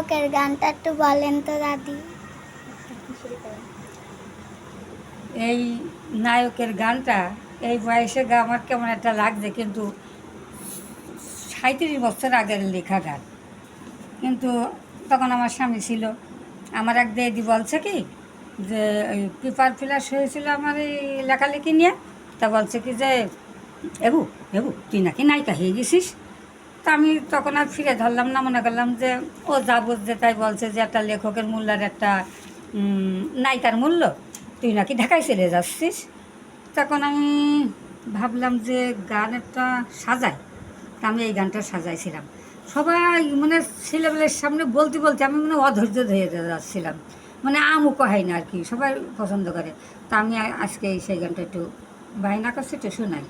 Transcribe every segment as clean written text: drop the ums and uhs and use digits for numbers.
নায়কের গানটা একটু বলেন তো দাদি। এই নায়কের গানটা এই বয়সে আমার কেমন একটা লাগছে, কিন্তু 37 বছর আগের লেখা গান। কিন্তু তখন আমার স্বামী ছিল। আমার এক দিদি বলছে কি যে ওই পেপার ফ্লাশ হয়েছিল আমার এই লেখালেখি নিয়ে। তা বলছে কি যে এবু এবু তুই নাকি নায়িকা হয়ে গেছিস। তা আমি তখন আর ফিরে ধরলাম না, মনে করলাম যে ও যা বুঝছে তাই বলছে যে একটা লেখকের মূল্য আর একটা নায়িকার মূল্য, তুই নাকি ঢাকায় চলে যাচ্ছিস। তখন আমি ভাবলাম যে গান একটা সাজাই। তা আমি এই গানটা সাজাইছিলাম। সবাই মানে ছেলেবেলের সামনে বলতে বলতে আমি মানে অধৈর্য হয়ে যাচ্ছিলাম, মানে আমুক হয় না আর কি, সবাই পছন্দ করে। তা আমি আজকে সেই গানটা একটু বায়না করছি, একটু শোনাই।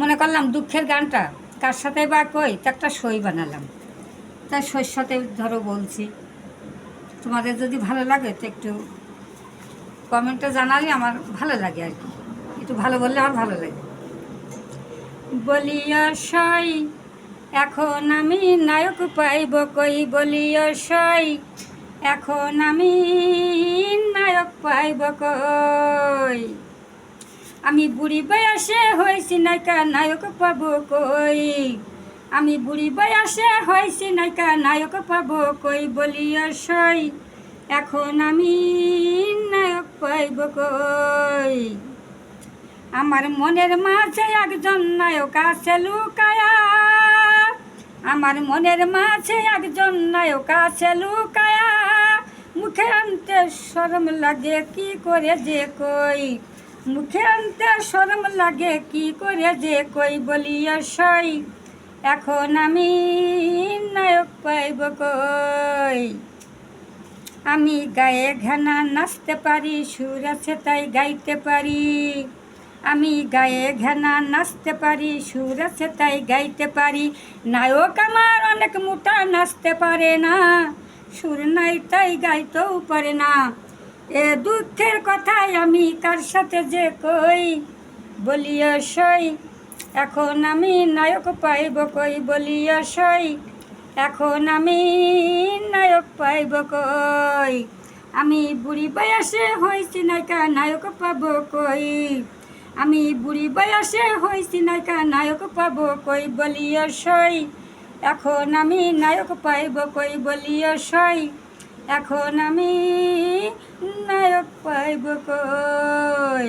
মনে করলাম দুঃখের গানটা কার সাথে বা কই, তা একটা সই বানালাম। তাই সইর সাথে ধরো বলছি, তোমাদের যদি ভালো লাগে তো একটু কমেন্টে জানালে আমার ভালো লাগে আর কি, একটু ভালো বললে আমার ভালো লাগে। বলিয়া সই এখন আমি নায়ক পাইব কই, বলিয়া সই এখন আমি নায়ক পাইব কই। আমি বুড়ি বয়সে হয়েছি নায়িকা, নায়ক পাবো কই। আমি বুড়ি বয়সে হয়েছি নায়িকা, নায়ক পাবো কই। বলিয়া সই এখন আমি নায়ক পাইব কই। আমার মনের মাঝে একজন নায়ক আছে লুকায়া, আমার মনের মাঝে একজন নায়ক আছে লুকায়া। মুখে আনতে শরম লাগে কি করে যে কই, মুখে আনতে শরম লাগে কি করে যে কই। বলিয়া সই এখন আমি নায়ক পাইব কই। আমি গায়ে ঘেনা নাচতে পারি, সুর আছে তাই গাইতে পারি। আমি গায়ে ঘেনা নাচতে পারি, সুর আছে তাই গাইতে পারি। নায়ক আমার অনেক মোটা, নাচতে পারে না, সুর নাই তাই গাইতেও পারে না। এ দুঃখের কথাই আমি কার সাথে যে কই। বলিয়া সই এখন আমি নায়ক পাইব কই। বলিয়া সই এখন আমি নায়ক পাইব কই। আমি বুড়ি বয়সে হয়েছি নায়িকা, নায়ক পাব কই। আমি বুড়ি বয়সে হয়েছি নায়িকা, নায়ক পাব কই। বলিয়া সই এখন আমি নায়ক পাইব কই। বলিয়া সই এখন আমি নায়ক পাইব কই।